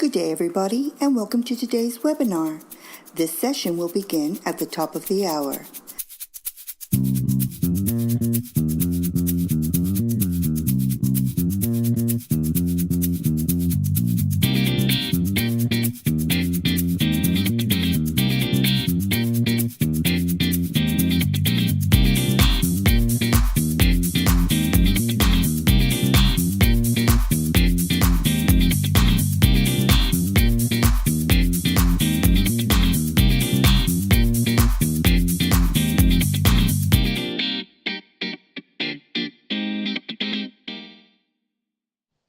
Good day, everybody, and welcome to today's webinar. This session will begin at the top of the hour.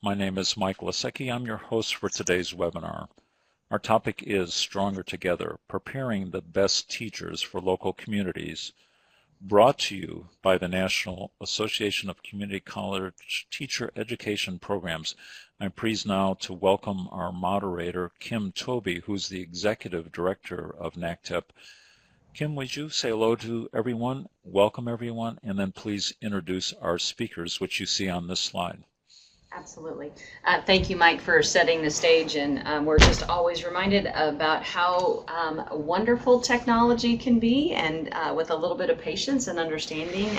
My name is Mike Lasecki. I'm your host for today's webinar. Our topic is Stronger Together, Preparing the Best Teachers for Local Communities, brought to you by the National Association of Community College Teacher Education Programs. I'm pleased now to welcome our moderator, Kim Tobey, who's the Executive Director of NACCTEP. Kim, would you say hello to everyone, welcome everyone, and then please introduce our speakers, which you see on this slide. Absolutely. Thank you, Mike, for setting the stage. And we're just always reminded about how wonderful technology can be. And with a little bit of patience and understanding,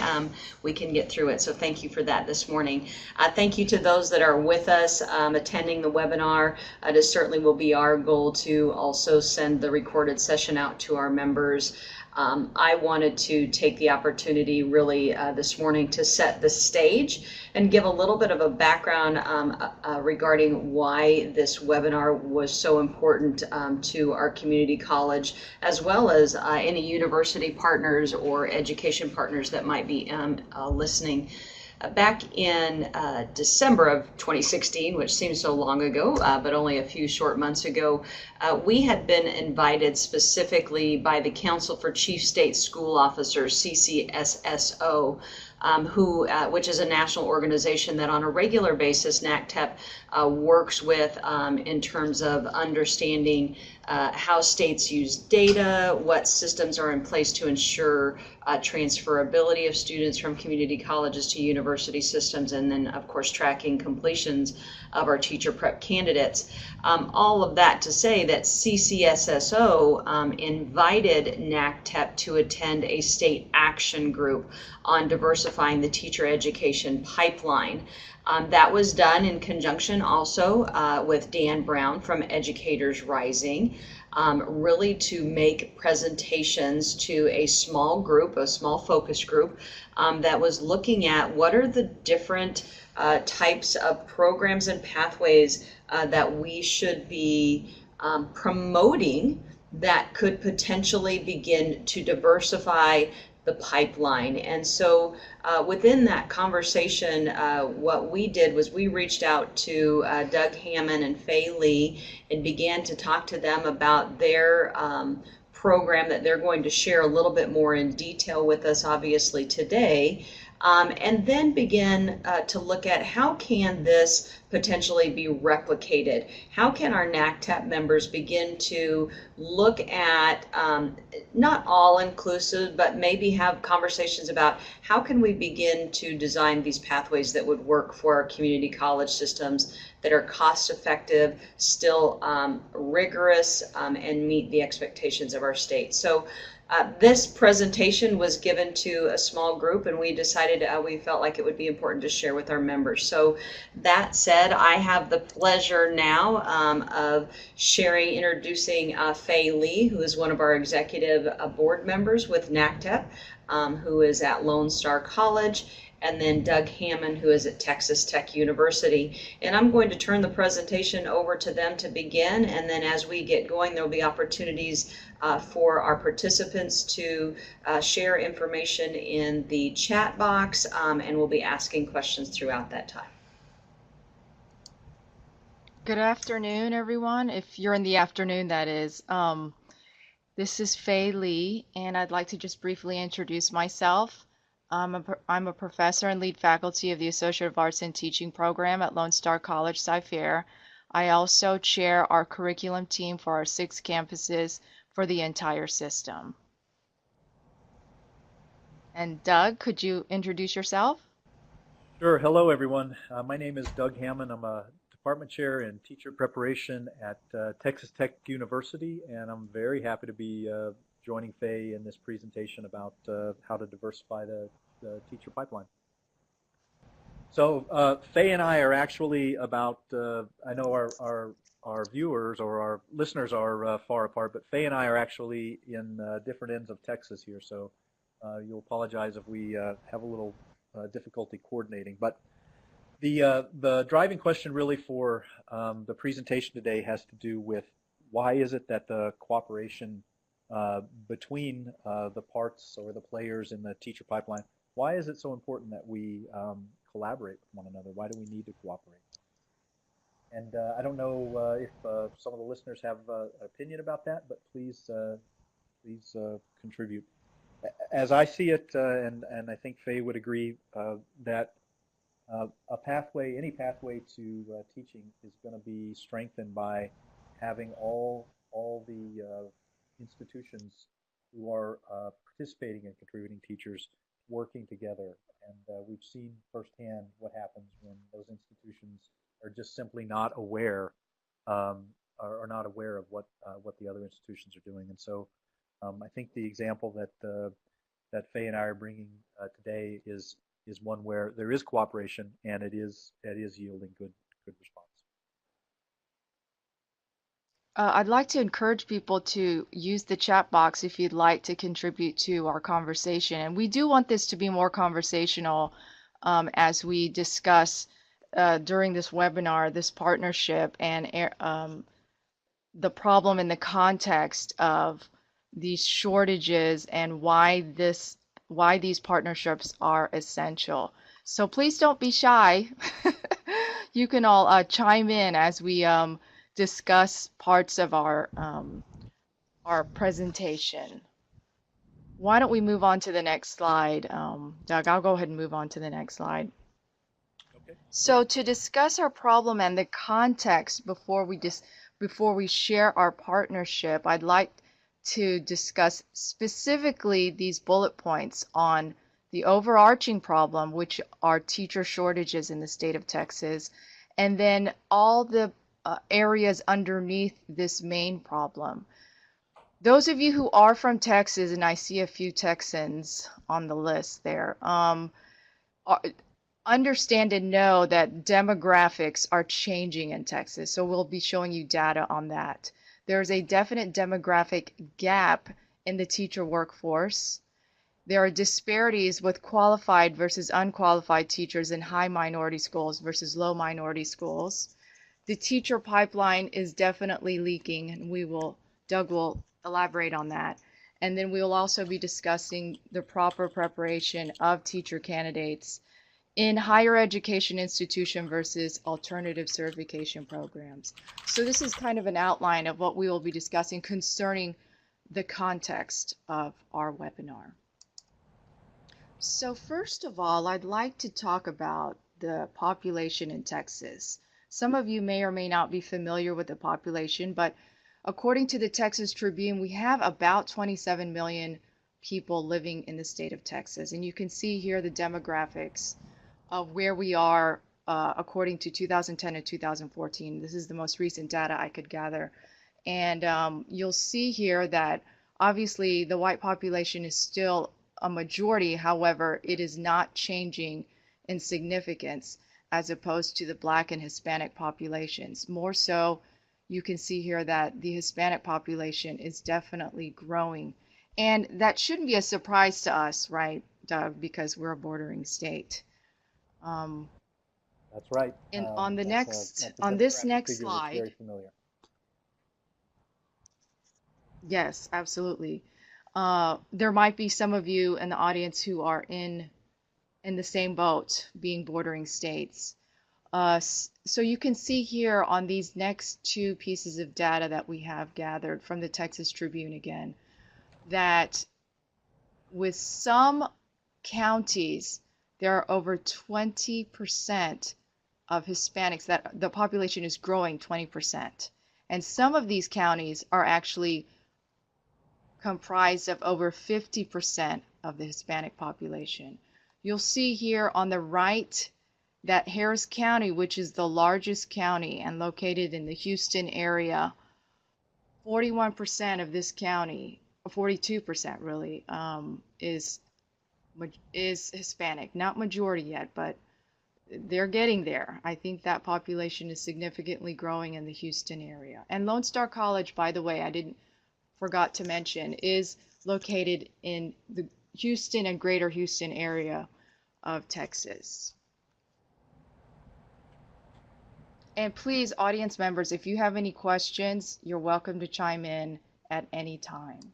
we can get through it. So thank you for that this morning. Thank you to those that are with us attending the webinar. It certainly will be our goal to also send the recorded session out to our members. I wanted to take the opportunity really this morning to set the stage and give a little bit of a background regarding why this webinar was so important to our community college, as well as any university partners or education partners that might be listening. Back in December of 2016, which seems so long ago, but only a few short months ago, we had been invited specifically by the Council for Chief State School Officers, CCSSO, which is a national organization that on a regular basis NACCTEP works with in terms of understanding how states use data, what systems are in place to ensure transferability of students from community colleges to university systems, and then of course tracking completions of our teacher prep candidates. All of that to say that CCSSO invited NACCTEP to attend a state action group on diversifying the teacher education pipeline. That was done in conjunction also with Dan Brown from Educators Rising, really to make presentations to a small group, a small focus group that was looking at what are the different types of programs and pathways that we should be promoting that could potentially begin to diversify the pipeline. And so within that conversation, what we did was we reached out to Doug Hammond and Faye Lee and began to talk to them about their program that they're going to share a little bit more in detail with us obviously today. And then begin to look at how can this potentially be replicated? How can our NACCTEP members begin to look at, not all inclusive, but maybe have conversations about how can we begin to design these pathways that would work for our community college systems that are cost effective, still rigorous, and meet the expectations of our state. So this presentation was given to a small group, and we decided we felt like it would be important to share with our members. So that said, I have the pleasure now of introducing Faye Lee, who is one of our executive board members with NACCTEP, who is at Lone Star College, and then Doug Hammond, who is at Texas Tech University. And I'm going to turn the presentation over to them to begin, and then as we get going, there'll be opportunities for our participants to share information in the chat box, and we'll be asking questions throughout that time. Good afternoon, everyone. If you're in the afternoon, that is. This is Faye Lee, and I'd like to just briefly introduce myself. I'm a professor and lead faculty of the Associate of Arts in Teaching program at Lone Star College Cy-Fair. I also chair our curriculum team for our 6 campuses for the entire system. And Doug, could you introduce yourself? Sure. Hello, everyone. My name is Doug Hammond. I'm a department chair in teacher preparation at Texas Tech University, and I'm very happy to be joining Faye in this presentation about how to diversify the teacher pipeline. So Faye and I are actually about, I know our viewers or our listeners are far apart, but Faye and I are actually in different ends of Texas here, so you'll apologize if we have a little difficulty coordinating. But the driving question really for the presentation today has to do with why is it that the cooperation between the parts or the players in the teacher pipeline, why is it so important that we collaborate with one another? Why do we need to cooperate? And I don't know if some of the listeners have an opinion about that, but please contribute. As I see it, and I think Faye would agree, that a pathway, any pathway to teaching is going to be strengthened by having all the institutions who are participating and contributing teachers working together. And we've seen firsthand what happens when those institutions are just simply not aware, are not aware of what the other institutions are doing. And so I think the example that Faye and I are bringing today is one where there is cooperation and it is yielding good response. I'd like to encourage people to use the chat box if you'd like to contribute to our conversation. And we do want this to be more conversational as we discuss during this webinar, this partnership and the problem in the context of these shortages and why these partnerships are essential. So please don't be shy. You can all chime in as we discuss parts of our presentation. Why don't we move on to the next slide? Doug, I'll go ahead and move on to the next slide. Okay. So to discuss our problem and the context before we share our partnership, I'd like to discuss specifically these bullet points on the overarching problem, which are teacher shortages in the state of Texas, and then all the areas underneath this main problem. Those of you who are from Texas, and I see a few Texans on the list there, understand and know that demographics are changing in Texas. So we'll be showing you data on that. There's a definite demographic gap in the teacher workforce. There are disparities with qualified versus unqualified teachers in high minority schools versus low minority schools. The teacher pipeline is definitely leaking, and Doug will elaborate on that. And then we will also be discussing the proper preparation of teacher candidates in higher education institution versus alternative certification programs. So this is kind of an outline of what we will be discussing concerning the context of our webinar. So first of all, I'd like to talk about the population in Texas. Some of you may or may not be familiar with the population, but according to the Texas Tribune, we have about 27 million people living in the state of Texas. And you can see here the demographics of where we are according to 2010 and 2014. This is the most recent data I could gather. And you'll see here that obviously the white population is still a majority. However, it is not changing in significance as opposed to the Black and Hispanic populations. More so, you can see here that the Hispanic population is definitely growing. And that shouldn't be a surprise to us, right, Doug, because we're a bordering state. That's right. And on the this next slide, very familiar. Yes, absolutely. There might be some of you in the audience who are in the same boat, being bordering states. So you can see here on these next two pieces of data that we have gathered from the Texas Tribune again, that with some counties, there are over 20% of Hispanics, that the population is growing 20%. And some of these counties are actually comprised of over 50% of the Hispanic population. You'll see here on the right that Harris County, which is the largest county and located in the Houston area, 41% of this county, 42% really, is Hispanic. Not majority yet, but they're getting there. I think that population is significantly growing in the Houston area. And Lone Star College, by the way, forgot to mention, is located in the Houston and Greater Houston area of Texas. And please, audience members, if you have any questions, you're welcome to chime in at any time.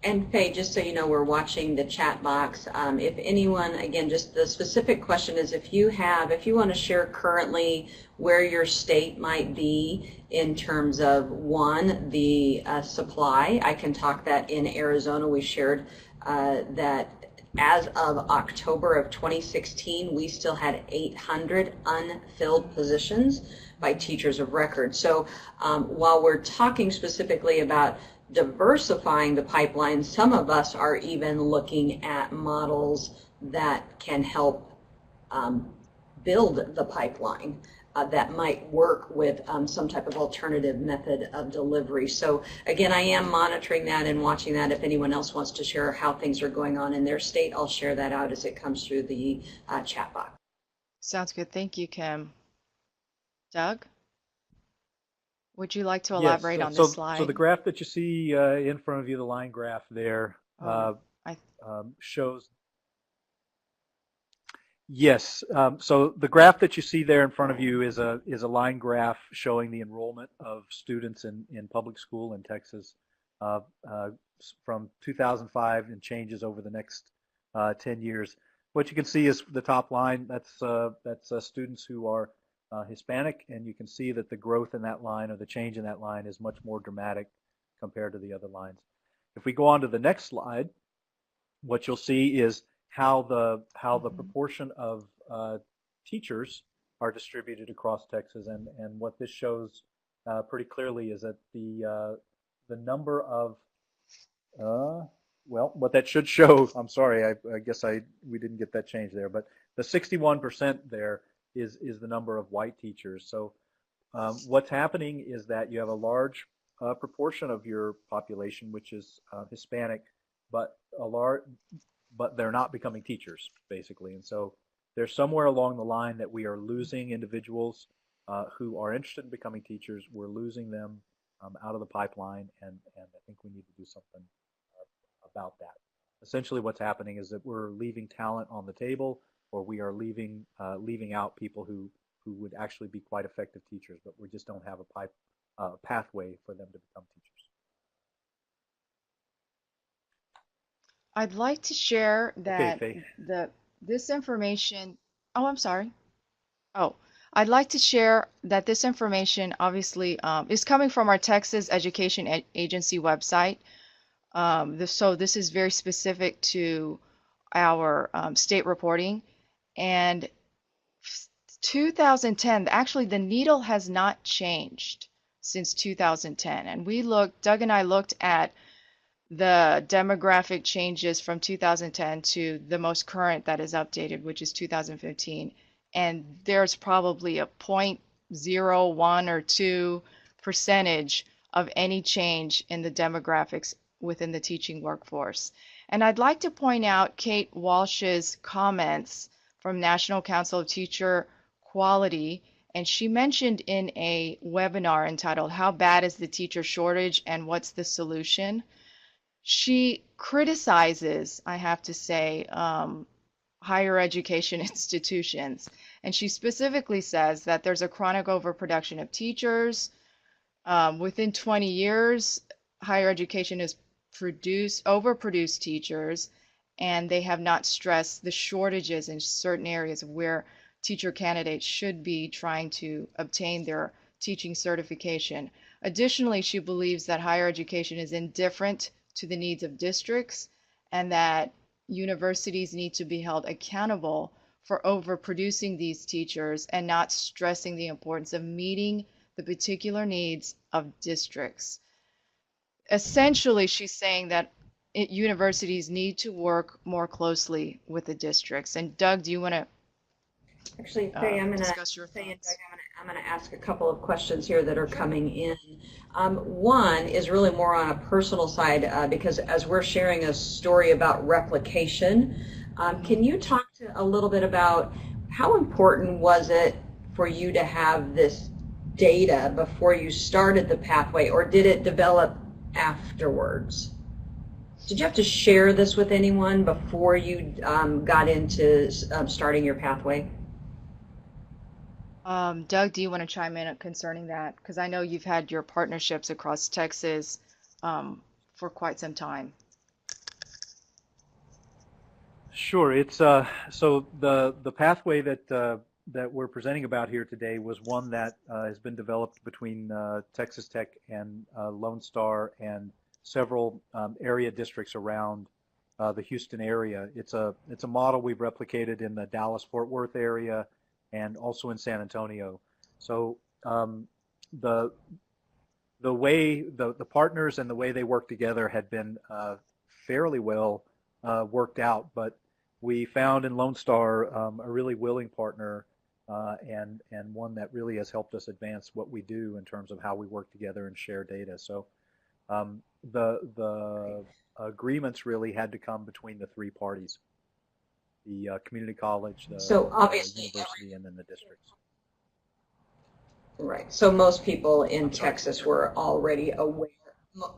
And Faye, just so you know, we're watching the chat box. If anyone, again, just the specific question is if you want to share currently where your state might be in terms of, one, the supply. I can talk that in Arizona we shared that as of October of 2016, we still had 800 unfilled positions by teachers of record. So while we're talking specifically about diversifying the pipeline, some of us are even looking at models that can help build the pipeline that might work with some type of alternative method of delivery. So again, I am monitoring that and watching that. If anyone else wants to share how things are going on in their state, I'll share that out as it comes through the chat box. Sounds good. Thank you, Kim. Doug? Would you like to Yes, elaborate on this slide? So the graph that you see in front of you, the line graph there, shows. Yes. So the graph that you see there in front of you is a line graph showing the enrollment of students in public school in Texas from 2005 and changes over the next 10 years. What you can see is the top line. That's students who are Hispanic, and you can see that the growth in that line or the change in that line is much more dramatic compared to the other lines. If we go on to the next slide, what you'll see is how the proportion of teachers are distributed across Texas, and what this shows pretty clearly is that the number of well, what that should show, I'm sorry, I guess we didn't get that change there, but the 61% there is the number of white teachers. So what's happening is that you have a large proportion of your population which is Hispanic, but they're not becoming teachers, basically. And so there's somewhere along the line that we are losing individuals who are interested in becoming teachers. We're losing them out of the pipeline, and I think we need to do something about that. Essentially what's happening is that we're leaving talent on the table, or we are leaving out people who would actually be quite effective teachers, but we just don't have a pathway for them to become teachers. I'd like to share that Okay, this information. Oh, I'm sorry. Oh, I'd like to share that this information obviously is coming from our Texas Education Agency website. So this is very specific to our state reporting. And 2010, actually the needle has not changed since 2010. And Doug and I looked at the demographic changes from 2010 to the most current that is updated, which is 2015. And there's probably a 0.01 or 2% of any change in the demographics within the teaching workforce. And I'd like to point out Kate Walsh's comments from National Council of Teacher Quality, and she mentioned in a webinar entitled "How Bad is the Teacher Shortage and What's the Solution?" She criticizes, I have to say, higher education institutions, and she specifically says that there's a chronic overproduction of teachers. Within 20 years, higher education has overproduced teachers, and they have not stressed the shortages in certain areas where teacher candidates should be trying to obtain their teaching certification. Additionally, she believes that higher education is indifferent to the needs of districts, and that universities need to be held accountable for overproducing these teachers and not stressing the importance of meeting the particular needs of districts. Essentially, she's saying that universities need to work more closely with the districts. And Doug, do you want to Actually, Faye, discuss your Faye and thoughts. Doug, I'm gonna ask a couple of questions here that are coming in. One is really more on a personal side because as we're sharing a story about replication, can you talk a little bit about how important was it for you to have this data before you started the pathway, or did it develop afterwards? Did you have to share this with anyone before you got into starting your pathway? Doug, do you want to chime in concerning that? Because I know you've had your partnerships across Texas for quite some time. Sure. It's so the pathway that that we're presenting about here today was one that has been developed between Texas Tech and Lone Star and several area districts around the Houston area. It's a model we've replicated in the Dallas-Fort Worth area and also in San Antonio. So the way the partners and the way they work together had been fairly well worked out, but we found in Lone Star a really willing partner and one that really has helped us advance what we do in terms of how we work together and share data. So the agreements really had to come between the three parties: the community college, the university, and then the districts. Right. So most people in Texas were already aware.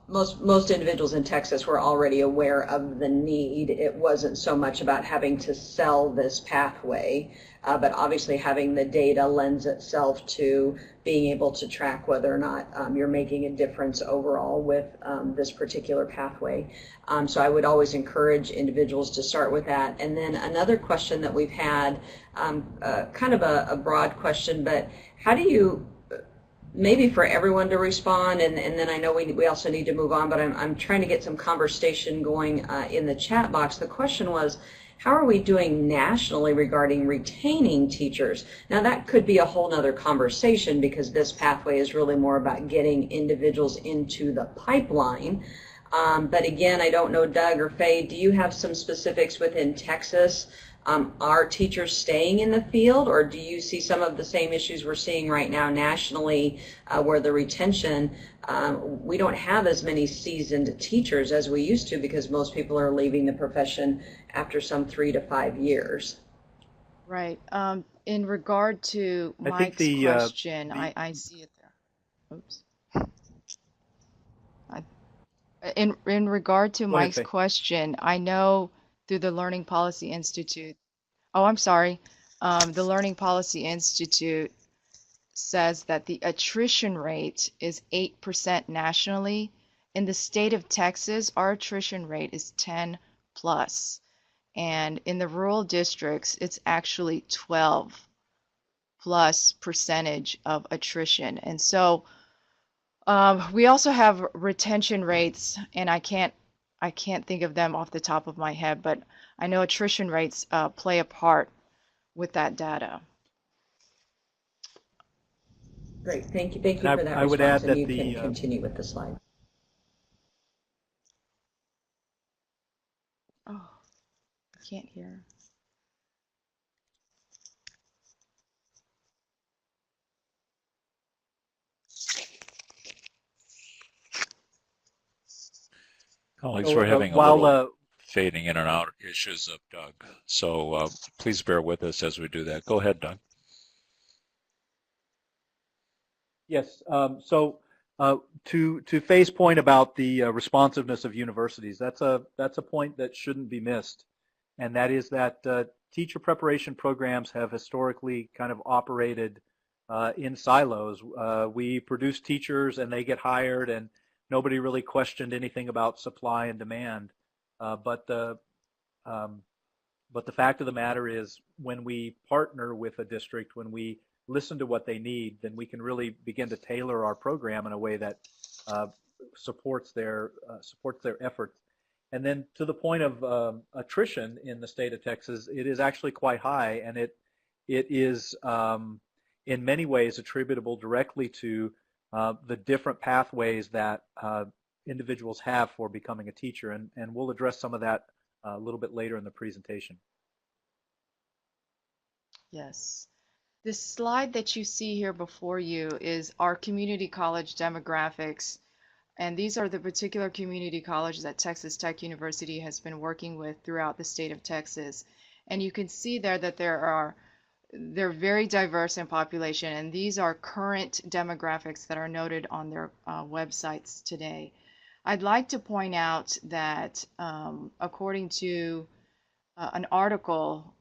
Most individuals in Texas were already aware of the need. It wasn't so much about having to sell this pathway, but obviously having the data lends itself to being able to track whether or not you're making a difference overall with this particular pathway. So I would always encourage individuals to start with that. And then another question that we've had, kind of a broad question, but how do you, maybe for everyone to respond, and then I know we also need to move on, but I'm trying to get some conversation going in the chat box. The question was, how are we doing nationally regarding retaining teachers? Now that could be a whole nother conversation because this pathway is really more about getting individuals into the pipeline. But again, I don't know, Doug or Faye, do you have some specifics within Texas? Are teachers staying in the field, or do you see some of the same issues we're seeing right now nationally where the retention, we don't have as many seasoned teachers as we used to because most people are leaving the profession after some 3 to 5 years? Right. In regard to Mike's question, I see it there. Oops. In regard to Mike's question, I know through the Learning Policy Institute, the Learning Policy Institute says that the attrition rate is 8% nationally. In the state of Texas, our attrition rate is 10 plus. And in the rural districts, it's actually 12 plus percentage of attrition. And so we also have retention rates, and I can't think of them off the top of my head, but I know attrition rates play a part with that data. Great, thank you for that response. I would add that you can continue with the slide. Oh, I can't hear. Colleagues, we're having a little fading in and out issues of Doug, so please bear with us as we do that. Go ahead, Doug. Yes. So to Faye's point about the responsiveness of universities, that's a point that shouldn't be missed, and that is that teacher preparation programs have historically kind of operated in silos. We produce teachers, and they get hired, and nobody really questioned anything about supply and demand. But the fact of the matter is, when we partner with a district, when we listen to what they need, then we can really begin to tailor our program in a way that supports their efforts. And then to the point of attrition in the state of Texas, it is actually quite high, and it is in many ways attributable directly to the different pathways that individuals have for becoming a teacher, and we'll address some of that a little bit later in the presentation. Yes. This slide that you see here before you is our community college demographics. And these are the particular community colleges that Texas Tech University has been working with throughout the state of Texas. And you can see there that they're very diverse in population, and these are current demographics that are noted on their websites today. I'd like to point out that according to an article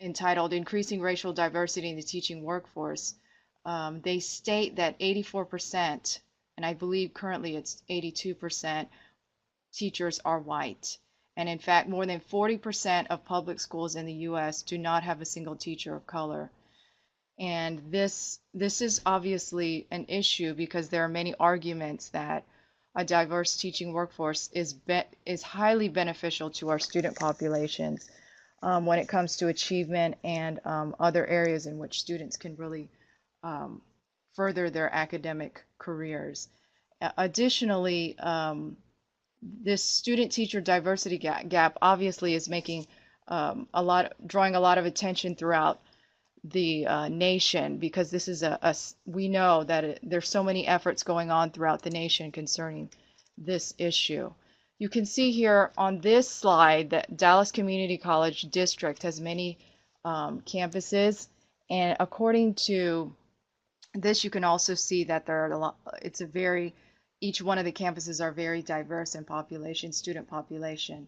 entitled Increasing Racial Diversity in the Teaching Workforce, they state that 84%, and I believe currently it's 82%, teachers are white. And in fact, more than 40% of public schools in the US do not have a single teacher of color. And this is obviously an issue because there are many arguments that a diverse teaching workforce is highly beneficial to our student populations when it comes to achievement and other areas in which students can really further their academic careers. Additionally, this student-teacher diversity gap obviously is making drawing a lot of attention throughout the nation, because this is we know that there's so many efforts going on throughout the nation concerning this issue. You can see here on this slide that Dallas Community College District has many campuses, and according to this, you can also see that there are a lot. Each one of the campuses are very diverse in population, student population.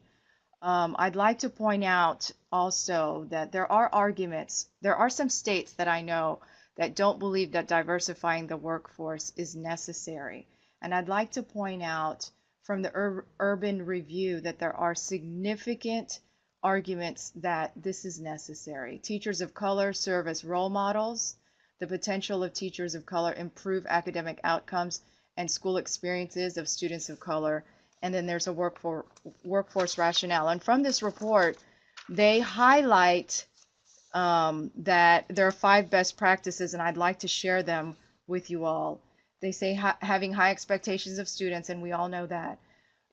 I'd like to point out also that there are some states that I know that don't believe that diversifying the workforce is necessary. And I'd like to point out from the Urban Review that there are significant arguments that this is necessary. Teachers of color serve as role models. The potential of teachers of color improve academic outcomes and school experiences of students of color. And then there's a workforce rationale. And from this report, they highlight that there are 5 best practices, and I'd like to share them with you all. They say having high expectations of students, and we all know that.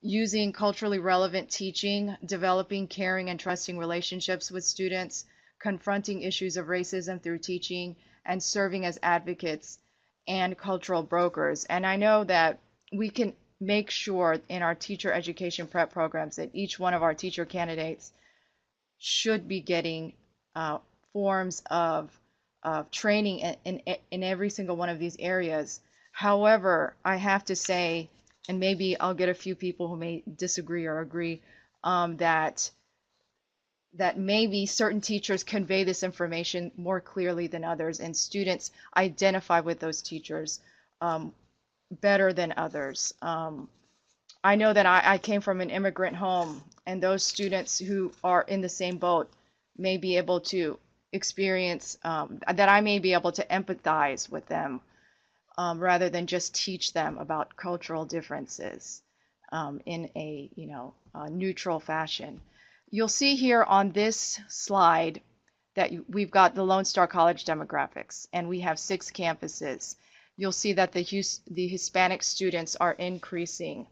Using culturally relevant teaching, developing caring and trusting relationships with students, confronting issues of racism through teaching, and serving as advocates and cultural brokers. And I know that we can make sure in our teacher education prep programs that each one of our teacher candidates should be getting forms of training in every single one of these areas. However, I have to say, and maybe I'll get a few people who may disagree or agree, that maybe certain teachers convey this information more clearly than others, and students identify with those teachers better than others. I know that I came from an immigrant home, and those students who are in the same boat may be able to experience, that I may be able to empathize with them rather than just teach them about cultural differences in a neutral fashion. You'll see here on this slide that we've got the Lone Star College demographics, and we have 6 campuses. You'll see that the Hispanic students are increasing.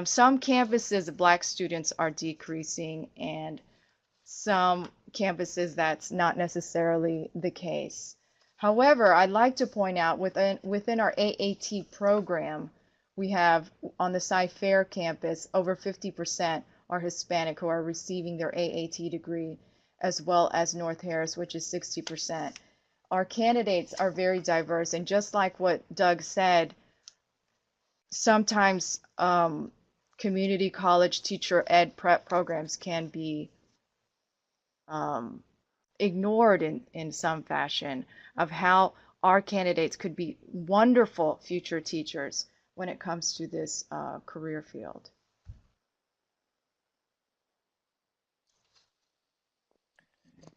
Some campuses, Black students are decreasing, and some campuses that's not necessarily the case. However, I'd like to point out within our AAT program, we have on the Cy-Fair campus over 50% are Hispanic who are receiving their AAT degree, as well as North Harris, which is 60%. Our candidates are very diverse, and just like what Doug said, sometimes community college teacher ed prep programs can be ignored in some fashion of how our candidates could be wonderful future teachers when it comes to this career field.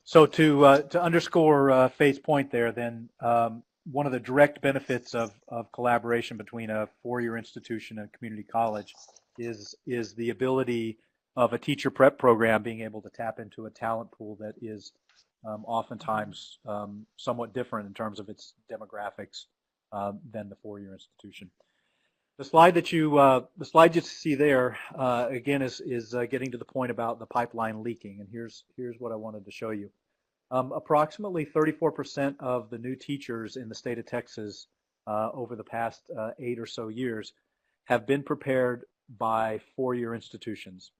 So to underscore Faye's point there, then one of the direct benefits of collaboration between a 4-year institution and a community college is the ability of a teacher prep program being able to tap into a talent pool that is oftentimes somewhat different in terms of its demographics than the 4-year institution. The slide that you see there again is getting to the point about the pipeline leaking, and here's what I wanted to show you. Approximately 34% of the new teachers in the state of Texas over the past 8 or so years have been prepared by four-year institutions.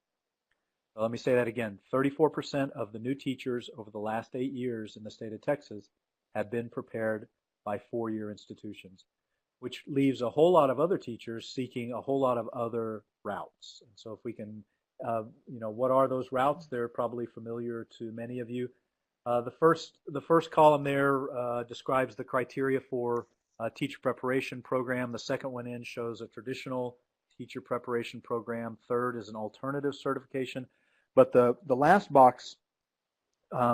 So let me say that again. 34% of the new teachers over the last 8 years in the state of Texas have been prepared by four-year institutions, which leaves a whole lot of other teachers seeking a whole lot of other routes. And so if we can, what are those routes? They're probably familiar to many of you. The first column there describes the criteria for a teacher preparation program. The second one in shows a traditional teacher preparation program. Third is an alternative certification. But the last box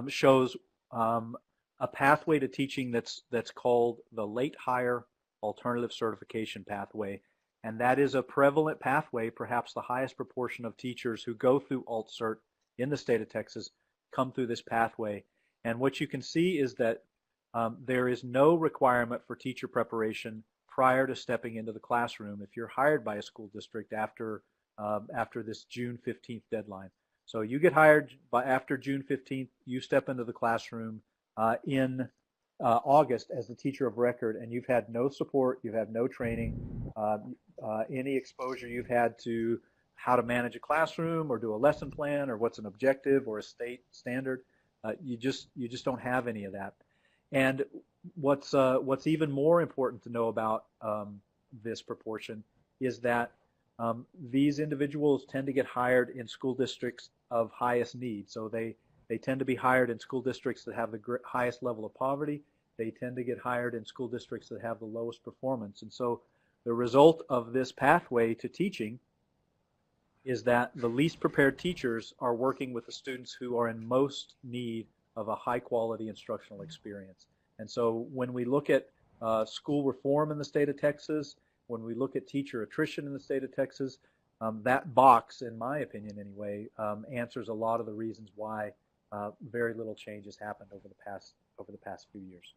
shows a pathway to teaching that's called the late hire alternative certification pathway. And that is a prevalent pathway. Perhaps the highest proportion of teachers who go through Alt Cert in the state of Texas come through this pathway. And what you can see is that there is no requirement for teacher preparation prior to stepping into the classroom if you're hired by a school district after this June 15th deadline. So you get hired after June 15th, you step into the classroom in August as the teacher of record, and you've had no support, you've had no training, any exposure you've had to how to manage a classroom or do a lesson plan or what's an objective or a state standard. You just don't have any of that. And what's even more important to know about this proportion is that these individuals tend to get hired in school districts of highest need. So they tend to be hired in school districts that have the highest level of poverty. They tend to get hired in school districts that have the lowest performance. And so the result of this pathway to teaching is that the least prepared teachers are working with the students who are in most need of a high quality instructional experience. And so when we look at school reform in the state of Texas, when we look at teacher attrition in the state of Texas, that box, in my opinion anyway, answers a lot of the reasons why very little change has happened over the past few years.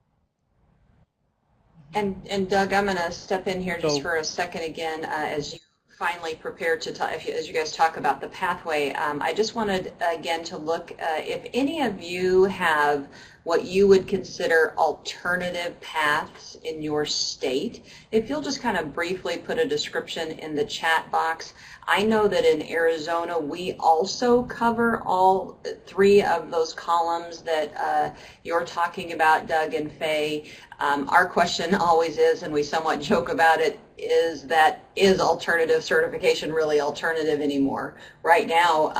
And Doug, I'm going to step in here just So, for a second again as you finally prepare to talk, as you guys talk about the pathway. I just wanted again to look if any of you have what you would consider alternative paths in your state. If you'll just kind of briefly put a description in the chat box. I know that in Arizona we also cover all three of those columns that you're talking about, Doug and Faye. Our question always is, and we somewhat joke about it, is alternative certification really alternative anymore? Right now,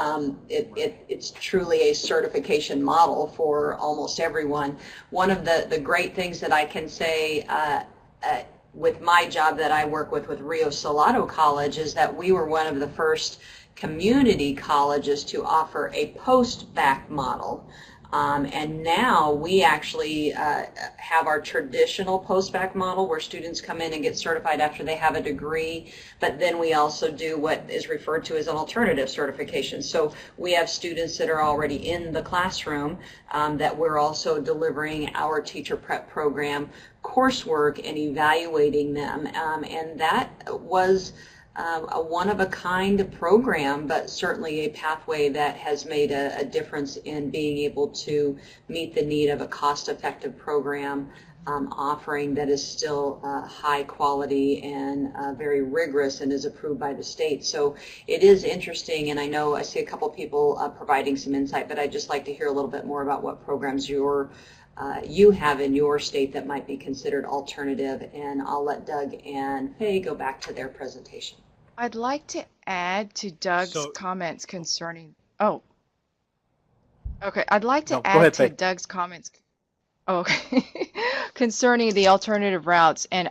it's truly a certification model for almost everyone. One of the great things that I can say with my job that I work with Rio Salado College is that we were one of the first community colleges to offer a post-bac model. And now we actually have our traditional post-bac model where students come in and get certified after they have a degree, but then we also do what is referred to as an alternative certification. So we have students that are already in the classroom that we're also delivering our teacher prep program coursework and evaluating them. And that was a one-of-a-kind program, but certainly a pathway that has made a difference in being able to meet the need of a cost-effective program offering that is still high quality and very rigorous and is approved by the state. So it is interesting, and I know I see a couple people providing some insight, but I'd just like to hear a little bit more about what programs you have in your state that might be considered alternative, and I'll let Doug and Faye go back to their presentation. I'd like to add to Doug's comments concerning, I'd like to add to Doug's comments, concerning the alternative routes. And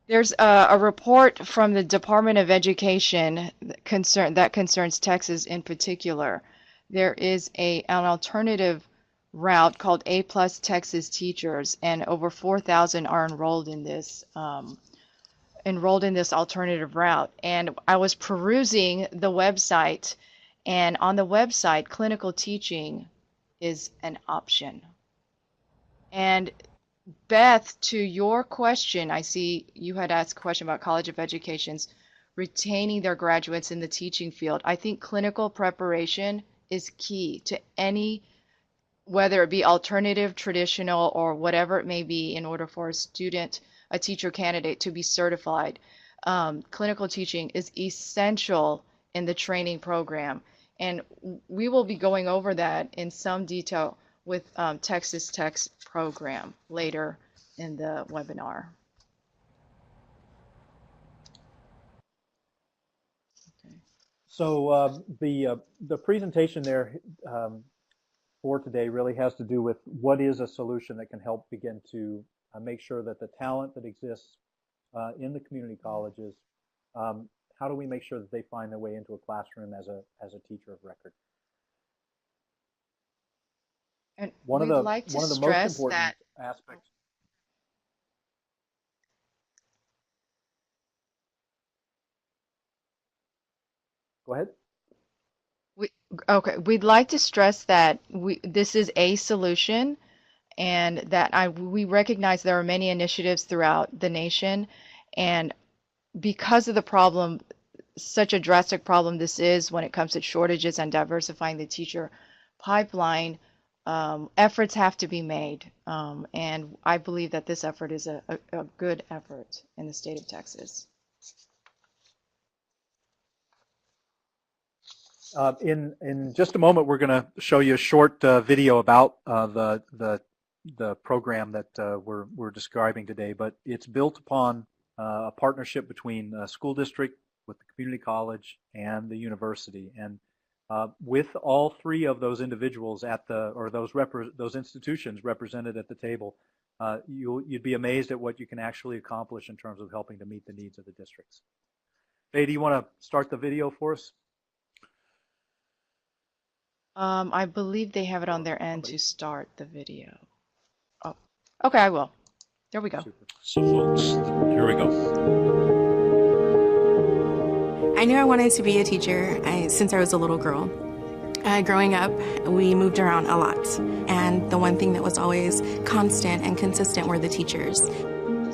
there's a report from the Department of Education that concerns Texas in particular. There is an alternative route called A+ Texas Teachers, and over 4,000 are enrolled in this alternative route. And I was perusing the website, and on the website, clinical teaching is an option. And Beth, to your question, I see you had asked a question about College of Education's retaining their graduates in the teaching field. I think clinical preparation is key to any whether it be alternative, traditional, or whatever it may be, in order for a teacher candidate to be certified. Clinical teaching is essential in the training program. And we will be going over that in some detail with Texas Tech's program later in the webinar. Okay. So the presentation there for today really has to do with what is a solution that can help begin to make sure that the talent that exists in the community colleges, how do we make sure that they find their way into a classroom as a teacher of record? And one of we'd the like to one of the most stress important that aspects. Go ahead. we'd like to stress that this is a solution, and that we recognize there are many initiatives throughout the nation, and because of the problem, such a drastic problem this is when it comes to shortages and diversifying the teacher pipeline, efforts have to be made, and I believe that this effort is a good effort in the state of Texas. In just a moment, we're going to show you a short video about the program that we're describing today, but it's built upon a partnership between a school district with the community college and the university, and with all three of those individuals at those institutions represented at the table, you'd be amazed at what you can actually accomplish in terms of helping to meet the needs of the districts. Faye, do you want to start the video for us? I believe they have it on their end to start the video. Oh, okay, I will. There we go. Super. So folks, here we go. I knew I wanted to be a teacher since I was a little girl. Growing up, we moved around a lot, and the one thing that was always constant and consistent were the teachers.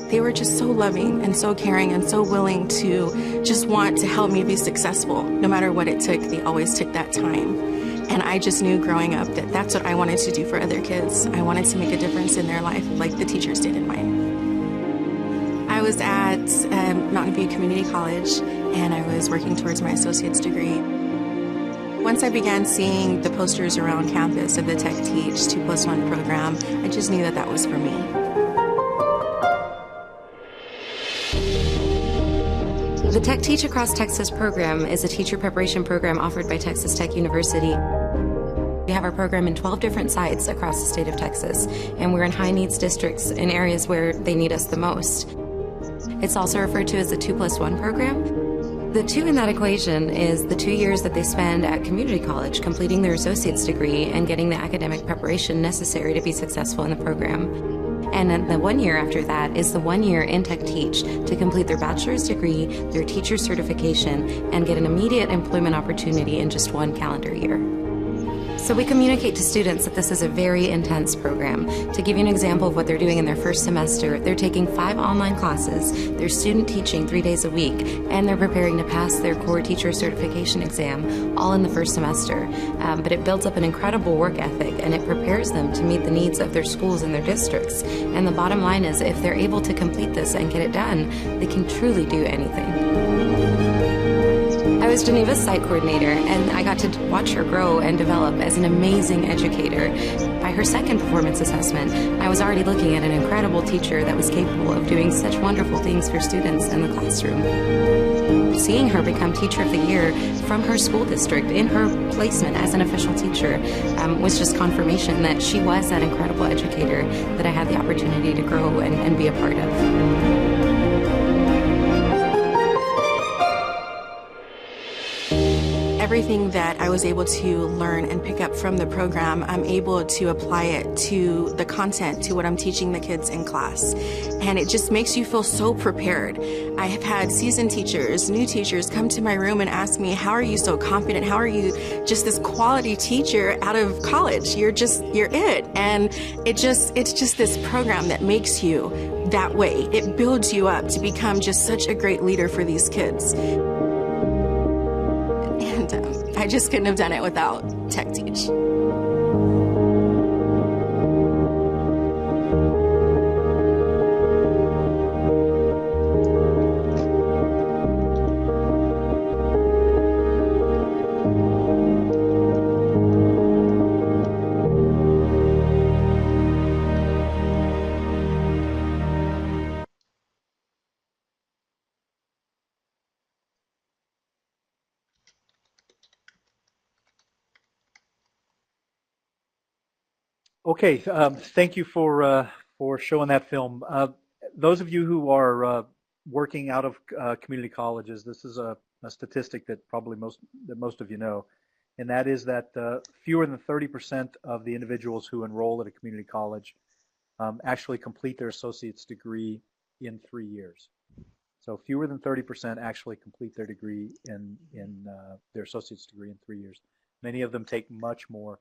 They were just so loving and so caring and so willing to just want to help me be successful. No matter what it took, they always took that time. And I just knew growing up that that's what I wanted to do for other kids. I wanted to make a difference in their life like the teachers did in mine. I was at Mountain View Community College, and I was working towards my associate's degree. Once I began seeing the posters around campus of the Tech Teach 2+1 program, I just knew that that was for me. The Tech Teach Across Texas program is a teacher preparation program offered by Texas Tech University. We have our program in 12 different sites across the state of Texas, and we're in high needs districts in areas where they need us the most. It's also referred to as the 2+1 program. The 2 in that equation is the 2 years that they spend at community college completing their associate's degree and getting the academic preparation necessary to be successful in the program. And then the 1 year after that is the 1 year in Tech Teach to complete their bachelor's degree, their teacher certification, and get an immediate employment opportunity in just 1 calendar year. So we communicate to students that this is a very intense program. To give you an example of what they're doing in their first semester, they're taking 5 online classes, they're student teaching 3 days a week, and they're preparing to pass their core teacher certification exam, all in the first semester. But it builds up an incredible work ethic, and it prepares them to meet the needs of their schools and their districts. And the bottom line is, if they're able to complete this and get it done, they can truly do anything. I was Geneva's site coordinator, and I got to watch her grow and develop as an amazing educator. By her second performance assessment, I was already looking at an incredible teacher that was capable of doing such wonderful things for students in the classroom. Seeing her become Teacher of the Year from her school district in her placement as an official teacher was just confirmation that she was that incredible educator that I had the opportunity to grow and be a part of. Everything that I was able to learn and pick up from the program, I'm able to apply it to the content, to what I'm teaching the kids in class. And it just makes you feel so prepared. I have had seasoned teachers, new teachers come to my room and ask me, how are you so confident? How are you just this quality teacher out of college? You're it. And it's just this program that makes you that way. It builds you up to become just such a great leader for these kids. I just couldn't have done it without Tech Teach. Okay, thank you for showing that film. Those of you who are working out of community colleges, this is a statistic that probably most of you know, and that is that fewer than 30% of the individuals who enroll at a community college actually complete their associate's degree in 3 years. So fewer than 30% actually complete their degree in their associate's degree in 3 years. Many of them take much more.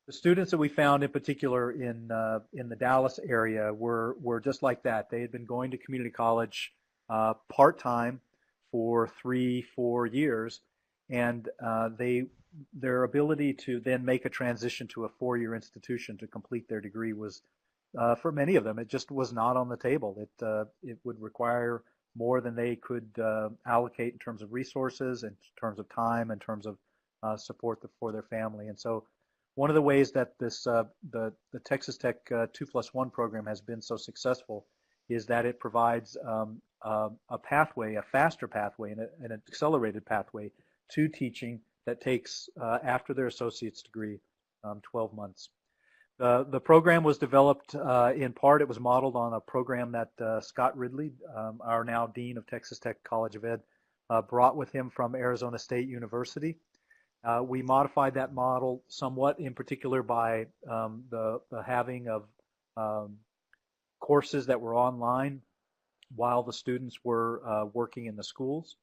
The students that we found in particular in the Dallas area were just like that. They had been going to community college part-time for 3-4 years, and their ability to then make a transition to a 4-year institution to complete their degree was, for many of them, it just was not on the table. It would require more than they could allocate in terms of resources, in terms of time, in terms of support for their family. And so one of the ways that this the Texas Tech 2+1 program has been so successful is that it provides a pathway, a faster pathway, and an accelerated pathway to teaching that takes, after their associate's degree, 12 months. The program was developed in part, it was modeled on a program that Scott Ridley, our now Dean of Texas Tech College of Ed, brought with him from Arizona State University. We modified that model somewhat, in particular by the having of courses that were online while the students were working in the schools.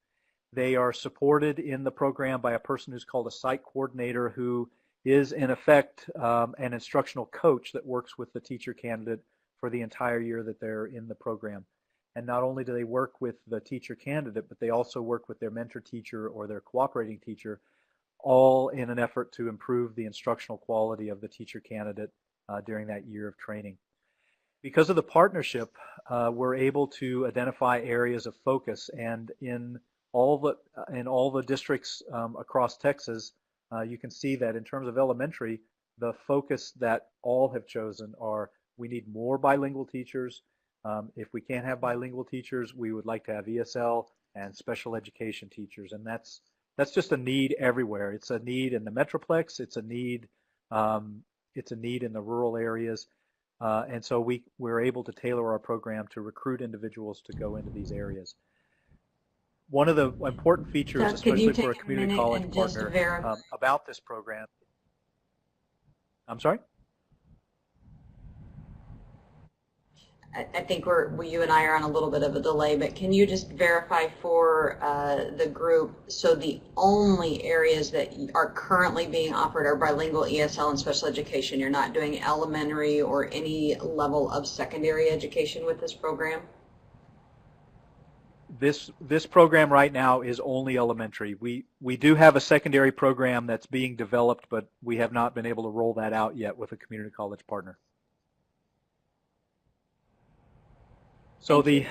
They are supported in the program by a person who's called a site coordinator, who is in effect an instructional coach that works with the teacher candidate for the entire year that they're in the program. And not only do they work with the teacher candidate, but they also work with their mentor teacher or their cooperating teacher, all in an effort to improve the instructional quality of the teacher candidate during that year of training. Because of the partnership, we're able to identify areas of focus, and in all the districts across Texas, you can see that in terms of elementary, the focus that all have chosen are, we need more bilingual teachers. If we can't have bilingual teachers, we would like to have ESL and special education teachers, and that's just a need everywhere. It's a need in the Metroplex. It's a need in the rural areas, and so we're able to tailor our program to recruit individuals to go into these areas. One of the important features, Doug, especially for a community college partner, about this program. I'm sorry? I think you and I are on a little bit of a delay, but can you just verify for the group, so the only areas that are currently being offered are bilingual, ESL, and special education. You're not doing elementary or any level of secondary education with this program? This program right now is only elementary. We do have a secondary program that's being developed, but we have not been able to roll that out yet with a community college partner. So the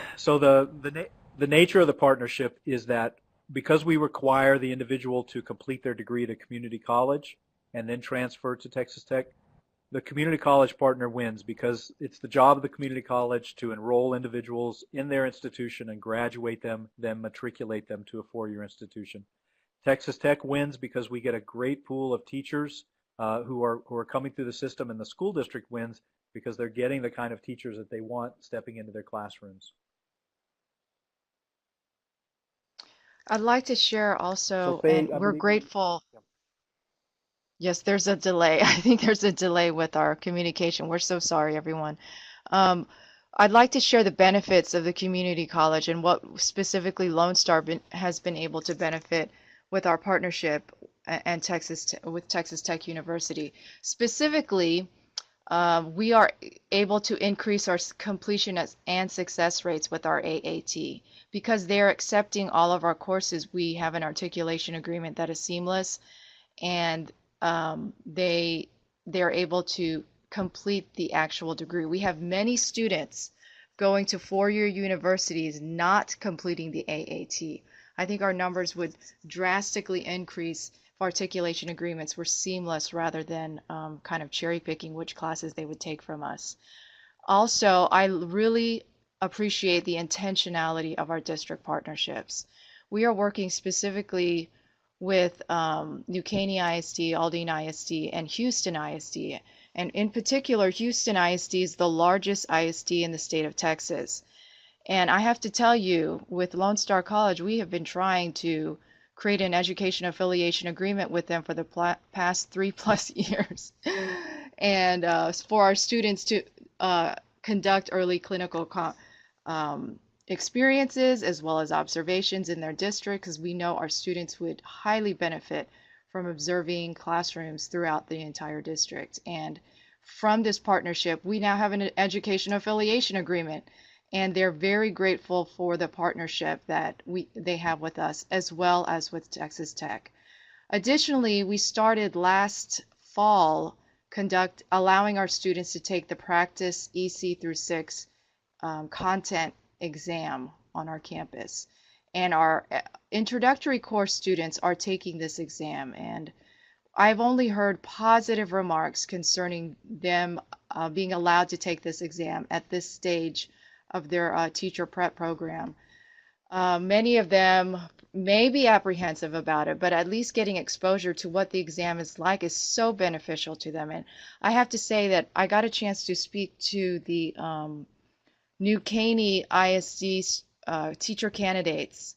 nature of the partnership is that because we require the individual to complete their degree at a community college and then transfer to Texas Tech, the community college partner wins, because it's the job of the community college to enroll individuals in their institution and graduate them, then matriculate them to a 4-year institution. Texas Tech wins because we get a great pool of teachers who are coming through the system, and the school district wins because they're getting the kind of teachers that they want stepping into their classrooms. I'd like to share also, So Faye, and we're grateful. Yeah. Yes, there's a delay. I think there's a delay with our communication. We're so sorry, everyone. I'd like to share the benefits of the community college and what specifically Lone Star has been able to benefit with our partnership and with Texas Tech University. Specifically, we are able to increase our completion and success rates with our AAT. Because they're accepting all of our courses, we have an articulation agreement that is seamless, and they're able to complete the actual degree. We have many students going to 4-year universities not completing the AAT. I think our numbers would drastically increase if articulation agreements were seamless rather than kind of cherry picking which classes they would take from us. Also, I really appreciate the intentionality of our district partnerships. We are working specifically with New Caney ISD, Aldine ISD, and Houston ISD. And in particular, Houston ISD is the largest ISD in the state of Texas. And I have to tell you, with Lone Star College, we have been trying to create an education affiliation agreement with them for the past 3+ years. And for our students to conduct early clinical experiences as well as observations in their district, because we know our students would highly benefit from observing classrooms throughout the entire district. And from this partnership, we now have an education affiliation agreement, and they're very grateful for the partnership that they have with us, as well as with Texas Tech. Additionally, we started last fall allowing our students to take the practice EC through 6 content exam on our campus. And our introductory course students are taking this exam, and I've only heard positive remarks concerning them being allowed to take this exam at this stage of their teacher prep program. Many of them may be apprehensive about it, but at least getting exposure to what the exam is like is so beneficial to them. And I have to say that I got a chance to speak to the New Caney ISD teacher candidates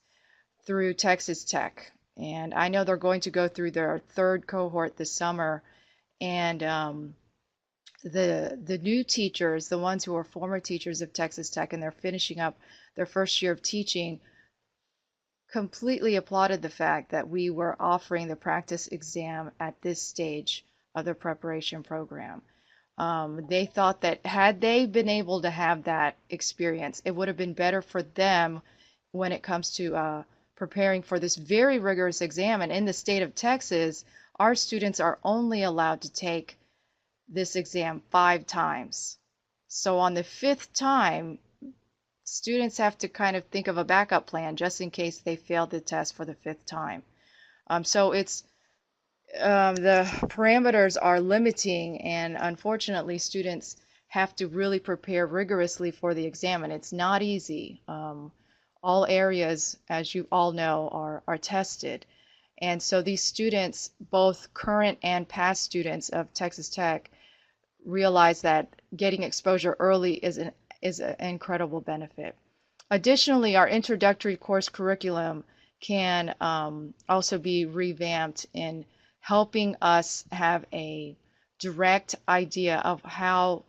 through Texas Tech. And I know they're going to go through their 3rd cohort this summer. And the new teachers, the ones who are former teachers of Texas Tech and they're finishing up their 1st year of teaching, completely applauded the fact that we were offering the practice exam at this stage of the preparation program. They thought that had they been able to have that experience, it would have been better for them when it comes to preparing for this very rigorous exam. And in the state of Texas, our students are only allowed to take this exam 5 times. So on the 5th time, students have to kind of think of a backup plan just in case they fail the test for the 5th time. So it's the parameters are limiting, and unfortunately students have to really prepare rigorously for the exam, and it's not easy. All areas, as you all know, are tested. And so these students, both current and past students of Texas Tech, realize that getting exposure early is an incredible benefit. Additionally, our introductory course curriculum can also be revamped in helping us have a direct idea of how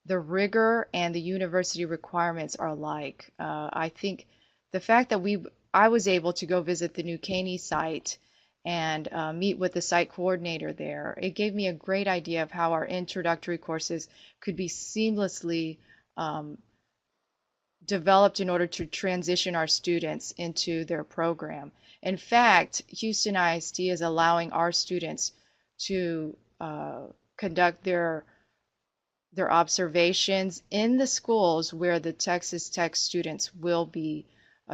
the rigor and the university requirements are like. I think the fact that I was able to go visit the New Caney site and meet with the site coordinator there, it gave me a great idea of how our introductory courses could be seamlessly developed in order to transition our students into their program. In fact, Houston ISD is allowing our students to conduct their observations in the schools where the Texas Tech students will be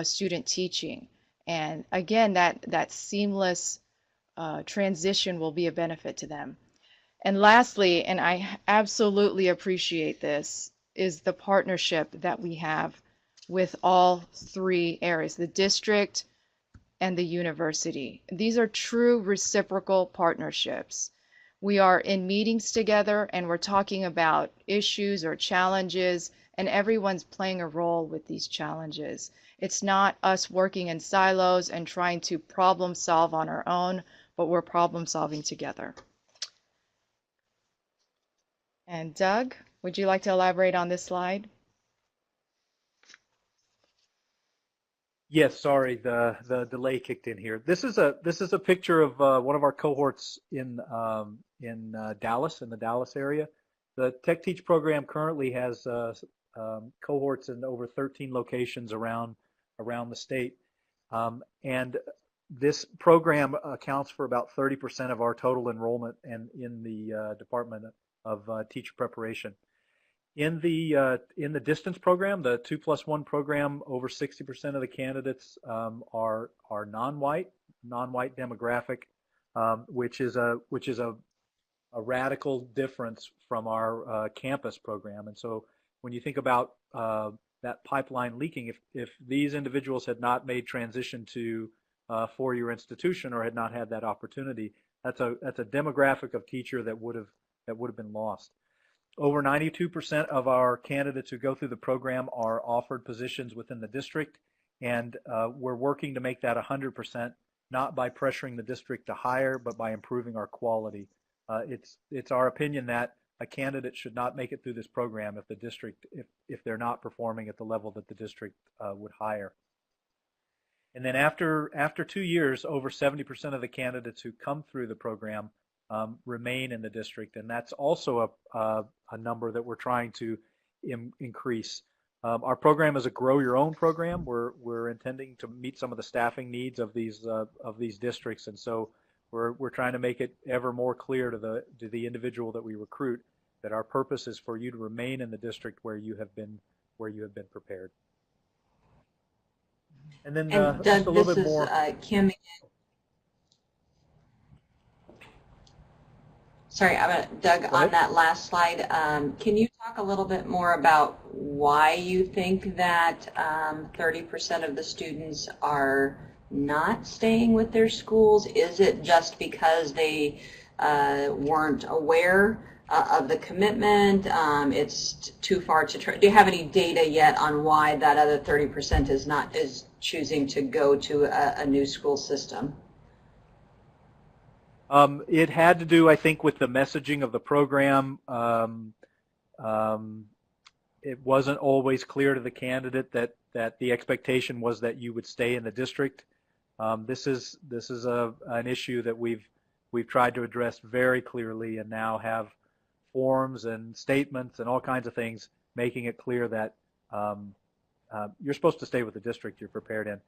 student teaching. And again, that seamless transition will be a benefit to them. And lastly, and I absolutely appreciate this, is the partnership that we have with all 3 areas, the district and the university. These are true reciprocal partnerships. We are in meetings together and we're talking about issues or challenges, and everyone's playing a role with these challenges. It's not us working in silos and trying to problem solve on our own, but we're problem solving together. And Doug, would you like to elaborate on this slide? Yes, sorry, the delay kicked in here. This is a picture of one of our cohorts in Dallas, in the Dallas area. The Tech Teach program currently has cohorts in over 13 locations around the state, and this program accounts for about 30% of our total enrollment and in the Department of Teacher Preparation. In the distance program, the 2+1 program, over 60% of the candidates are non-white demographic, which is a radical difference from our campus program. And so when you think about that pipeline leaking, if these individuals had not made transition to a 4-year institution or had not had that opportunity, that's a demographic of teacher that would have been lost. over 92% of our candidates who go through the program are offered positions within the district, and we're working to make that 100%, not by pressuring the district to hire, but by improving our quality. It's our opinion that a candidate should not make it through this program if the district, if they're not performing at the level that the district would hire. And then after 2 years, over 70% of the candidates who come through the program remain in the district, and that's also a number that we're trying to increase. Our program is a grow your own program. We're intending to meet some of the staffing needs of these districts, and so we're trying to make it ever more clear to the individual that we recruit that our purpose is for you to remain in the district where you have been prepared. And then And just Doug, a little this bit is more. Kim. Sorry, Doug, on that last slide, can you talk a little bit more about why you think that 30% of the students are not staying with their schools? Is it just because they weren't aware of the commitment? It's too far to try. Do you have any data yet on why that other 30% is choosing to go to a new school system? It had to do, I think, with the messaging of the program. It wasn't always clear to the candidate that the expectation was that you would stay in the district. This is an issue that we've tried to address very clearly, and now have forms and statements and all kinds of things making it clear that you're supposed to stay with the district you're prepared in.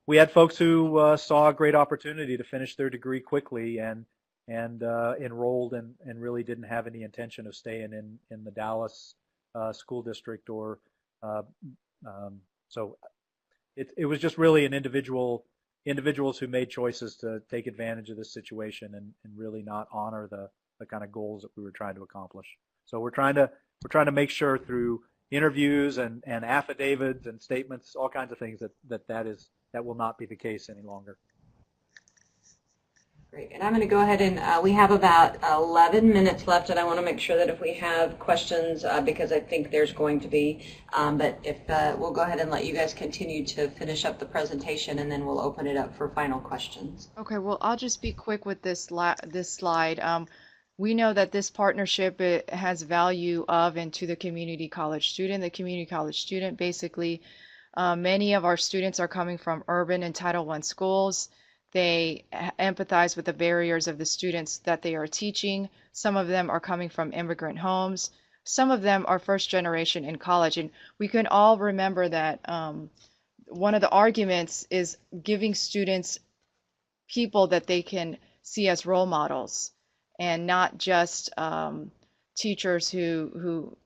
We had folks who saw a great opportunity to finish their degree quickly and enrolled and really didn't have any intention of staying in the Dallas school district, or so it was just really an individuals who made choices to take advantage of this situation and really not honor the kind of goals that we were trying to accomplish. So we're trying to make sure through interviews and affidavits and statements, all kinds of things, that will not be the case any longer. Great, and I'm going to go ahead and we have about 11 minutes left, and I want to make sure that if we have questions, because I think there's going to be, but if we'll go ahead and let you guys continue to finish up the presentation, and then we'll open it up for final questions. Okay, well, I'll just be quick with this slide. We know that this partnership has value of and to the community college student. The community college student, basically, many of our students are coming from urban and Title I schools. They empathize with the barriers of the students that they are teaching. Some of them are coming from immigrant homes. Some of them are first generation in college. And we can all remember that one of the arguments is giving students people that they can see as role models, and not just teachers who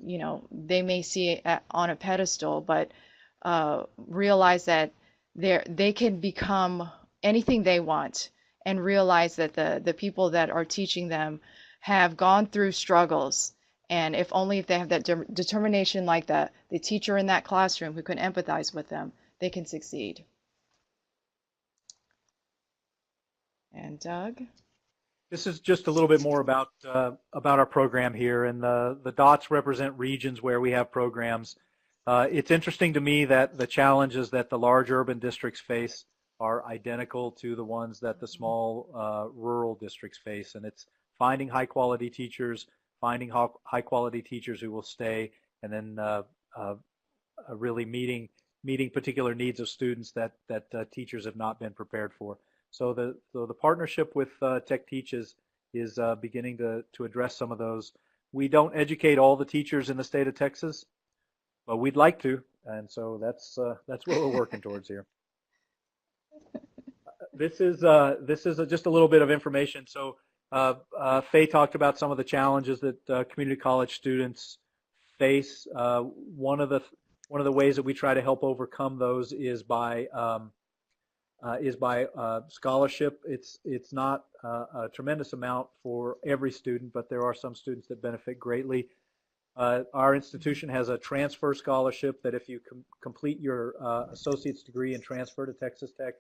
they may see on a pedestal, but realize that they can become anything they want, and realize that the people that are teaching them have gone through struggles, and if they have that determination, like the teacher in that classroom who can empathize with them, they can succeed. And Doug? This is just a little bit more about our program here, and the dots represent regions where we have programs. It's interesting to me that the challenges that the large urban districts face are identical to the ones that the small rural districts face, and it's finding high-quality teachers, finding high-quality teachers who will stay, and then really meeting particular needs of students that teachers have not been prepared for. So the partnership with Tech Teach is beginning to address some of those. We don't educate all the teachers in the state of Texas, but we'd like to, and so that's what we're working towards here. This is just a little bit of information. So Faye talked about some of the challenges that community college students face. One of the ways that we try to help overcome those is by scholarship. It's not a tremendous amount for every student, but there are some students that benefit greatly. Our institution has a transfer scholarship that if you complete your associate's degree and transfer to Texas Tech,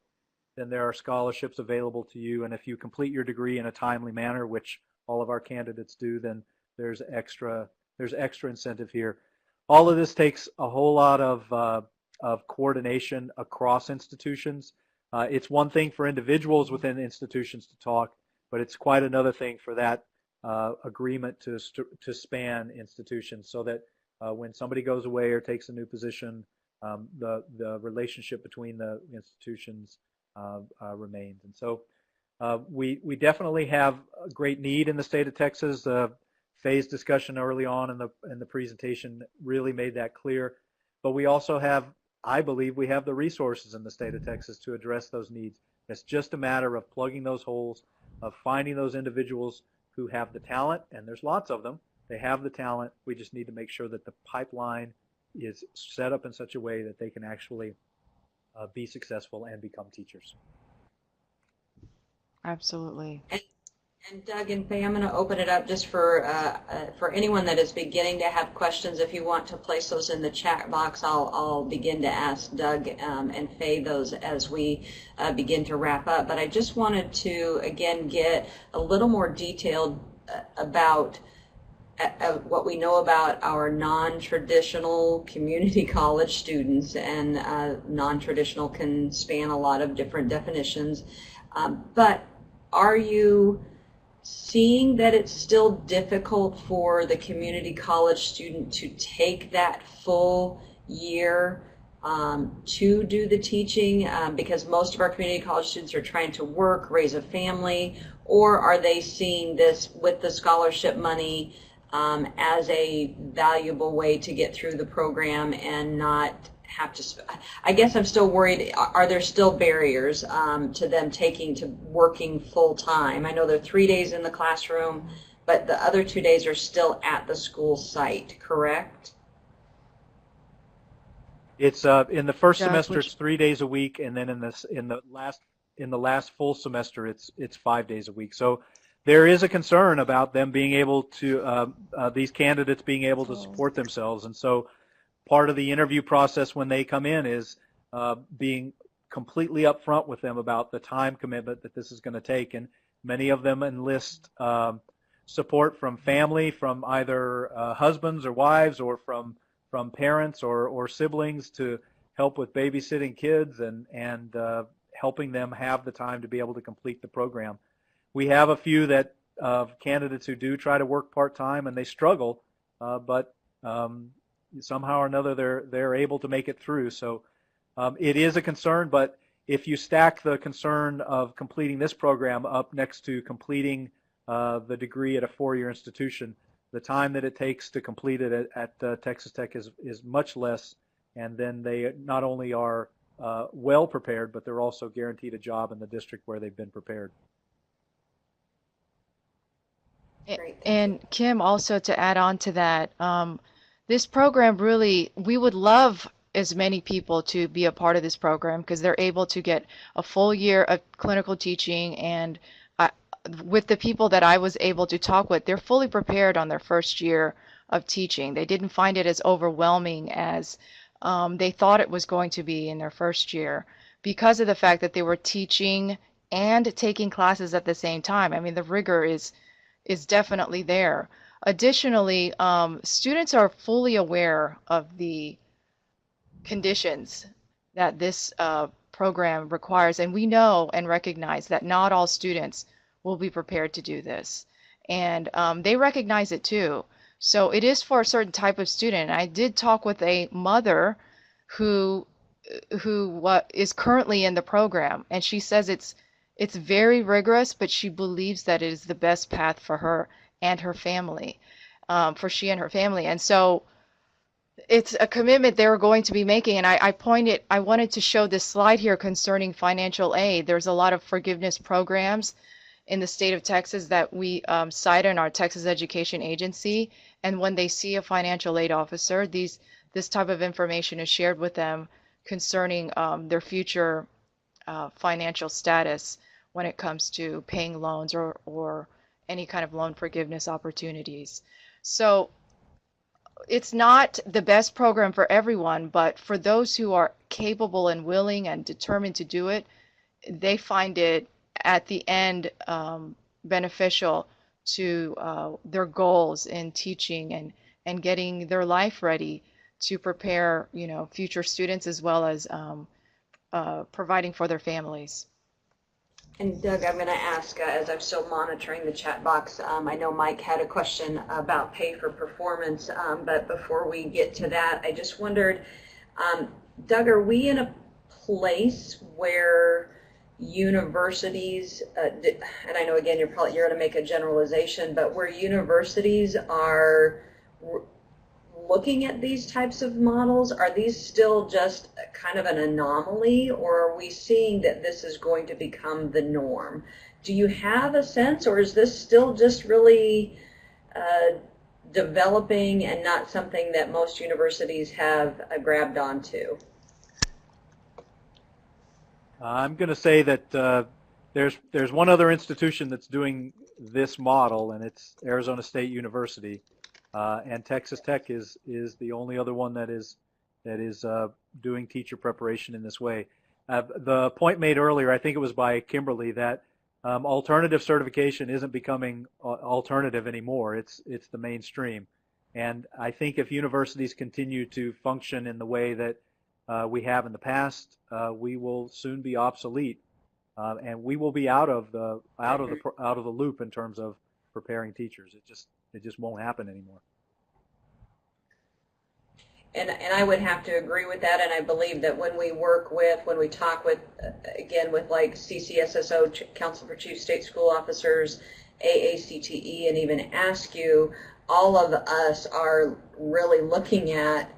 then there are scholarships available to you. And if you complete your degree in a timely manner, which all of our candidates do, then there's extra there's extra incentive here. All of this takes a whole lot of coordination across institutions. It's one thing for individuals within institutions to talk, but it's quite another thing for that agreement to span institutions, so that when somebody goes away or takes a new position, the relationship between the institutions remains. And so we definitely have a great need in the state of Texas. Faye's discussion early on in the presentation really made that clear. But we also have, I believe, we have the resources in the state of Texas to address those needs. It's just a matter of plugging those holes, of finding those individuals who have the talent, and there's lots of them. They have the talent. We just need to make sure that the pipeline is set up in such a way that they can actually be successful and become teachers. Absolutely. And Doug and Faye, I'm going to open it up just for anyone that is beginning to have questions. If you want to place those in the chat box, I'll begin to ask Doug and Faye those as we begin to wrap up. But I just wanted to, again, get a little more detailed about what we know about our non-traditional community college students. And non-traditional can span a lot of different definitions. But are you seeing that it's still difficult for the community college student to take that full year to do the teaching because most of our community college students are trying to work, raise a family, or are they seeing this with the scholarship money as a valuable way to get through the program and not have to, I guess I'm still worried, are there still barriers to them working full time? I know they're 3 days in the classroom, but the other 2 days are still at the school site, correct? It's in the first semester it's 3 days a week, and then in the last full semester it's 5 days a week. So there is a concern about them being able to these candidates being able to support themselves, and so part of the interview process when they come in is being completely upfront with them about the time commitment that this is going to take. And many of them enlist support from family, from either husbands or wives, or from parents or siblings to help with babysitting kids and helping them have the time to be able to complete the program. We have a few candidates who do try to work part-time, and they struggle, but somehow or another they're able to make it through. So it is a concern, but if you stack the concern of completing this program up next to completing the degree at a four-year institution, the time that it takes to complete it at Texas Tech is much less, and then they not only are well prepared, but they're also guaranteed a job in the district where they've been prepared. And Kim, also to add on to that, this program really, we would love as many people to be a part of this program because they're able to get a full year of clinical teaching. And with the people that I was able to talk with, they're fully prepared on their first year of teaching. They didn't find it as overwhelming as they thought it was going to be in their first year because of the fact that they were teaching and taking classes at the same time. I mean, the rigor is definitely there. Additionally, students are fully aware of the conditions that this program requires, and we know and recognize that not all students will be prepared to do this, and they recognize it too. So it is for a certain type of student. I did talk with a mother who is currently in the program, and she says it's very rigorous, but she believes that it is the best path for her and her family, for she and her family. And so it's a commitment they're going to be making. And I wanted to show this slide here concerning financial aid. There's a lot of forgiveness programs in the state of Texas that we cite in our Texas Education Agency. And when they see a financial aid officer, this type of information is shared with them concerning their future financial status when it comes to paying loans or any kind of loan forgiveness opportunities. So it's not the best program for everyone, but for those who are capable and willing and determined to do it, they find it at the end beneficial to their goals in teaching and getting their life ready to prepare, future students as well as providing for their families. And Doug, I'm going to ask, as I'm still monitoring the chat box, I know Mike had a question about pay for performance, but before we get to that, I just wondered, Doug, are we in a place where universities, and I know again you're going to make a generalization, but where universities are looking at these types of models, are these still just kind of an anomaly, or are we seeing that this is going to become the norm? Do you have a sense, or is this still just really developing and not something that most universities have grabbed onto? I'm going to say that there's one other institution that's doing this model, and it's Arizona State University. And Texas Tech is the only other one that is doing teacher preparation in this way. The point made earlier, I think it was by Kimberly, that alternative certification isn't becoming alternative anymore. It's the mainstream. And I think if universities continue to function in the way that we have in the past, we will soon be obsolete, and we will be out of the loop in terms of preparing teachers. It just won't happen anymore. And I would have to agree with that, and I believe that when we talk with, again, with like CCSSO, Council for Chief State School Officers, AACTE, and even ASCU, all of us are really looking at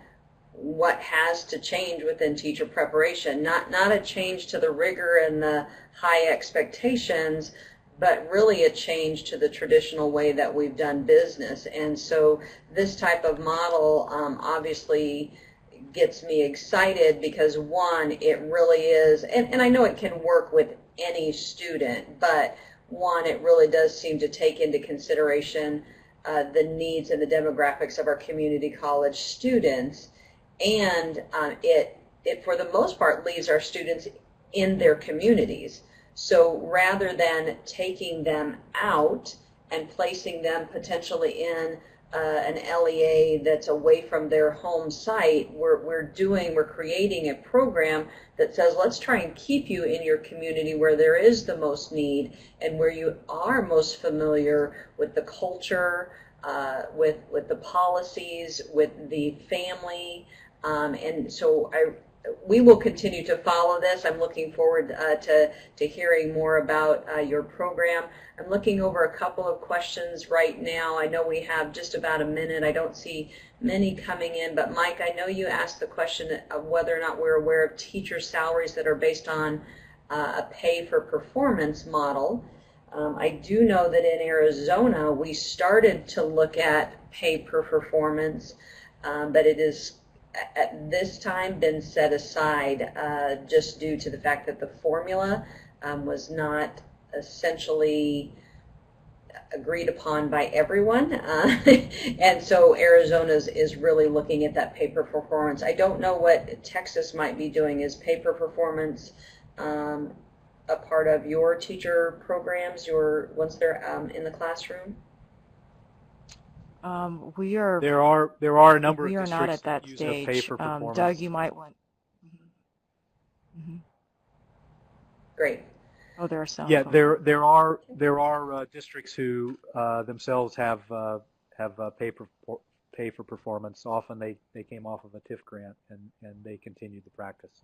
what has to change within teacher preparation. Not a change to the rigor and the high expectations, but really a change to the traditional way that we've done business. And so this type of model obviously gets me excited because, one, it really is, and I know it can work with any student, but one, it really does seem to take into consideration the needs and the demographics of our community college students, and it for the most part leaves our students in their communities. So rather than taking them out and placing them potentially in an LEA that's away from their home site, we're creating a program that says, let's try and keep you in your community where there is the most need and where you are most familiar with the culture, with the policies, with the family, and so we will continue to follow this. I'm looking forward to hearing more about your program. I'm looking over a couple of questions right now. I know we have just about a minute. I don't see many coming in, but Mike, I know you asked the question of whether or not we're aware of teacher salaries that are based on a pay for performance model. I do know that in Arizona we started to look at pay per performance, but it is at this time been set aside just due to the fact that the formula was not essentially agreed upon by everyone, and so Arizona is really looking at that pay per performance. I don't know what Texas might be doing. Is pay per performance a part of your teacher programs, once they're in the classroom? We are. There are a number of We are not districts at that that use a pay stage. for performance. Doug, you might want. Great. Oh, there are some. Yeah, there are districts who themselves have pay for performance. Often they came off of a TIF grant and they continued the practice.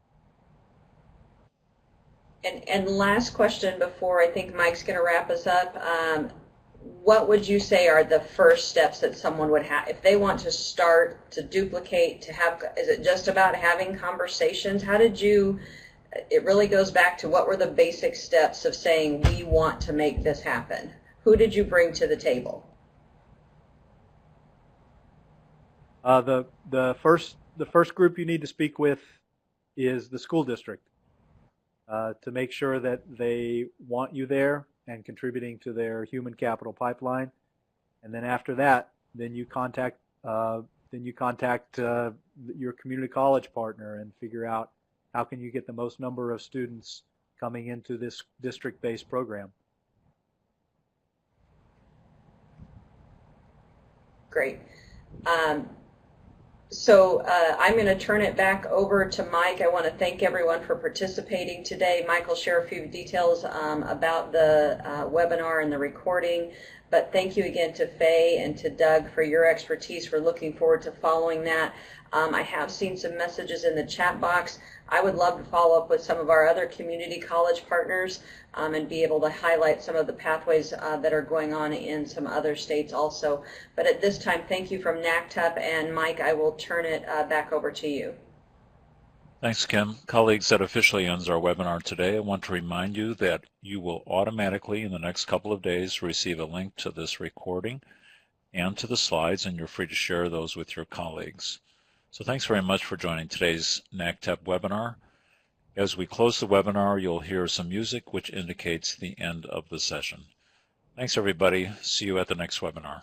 And last question before I think Mike's going to wrap us up. What would you say are the first steps that someone would have if they want to start to duplicate, to have? Is it just about having conversations? How did you? It really goes back to what were the basic steps of saying we want to make this happen. Who did you bring to the table? The first group you need to speak with is the school district to make sure that they want you there and contributing to their human capital pipeline, and then after that, then you contact your community college partner and figure out how can you get the most number of students coming into this district-based program. Great. I'm going to turn it back over to Mike. I want to thank everyone for participating today. Mike will share a few details about the webinar and the recording. But thank you again to Faye and to Doug for your expertise. We're looking forward to following that. I have seen some messages in the chat box. I would love to follow up with some of our other community college partners and be able to highlight some of the pathways that are going on in some other states also. But at this time, thank you from NACCTEP, and Mike, I will turn it back over to you. Thanks, Kim. Colleagues, that officially ends our webinar today. I want to remind you that you will automatically, in the next couple of days, receive a link to this recording and to the slides, and you're free to share those with your colleagues. So thanks very much for joining today's NACCTEP webinar. As we close the webinar, you'll hear some music which indicates the end of the session. Thanks, everybody. See you at the next webinar.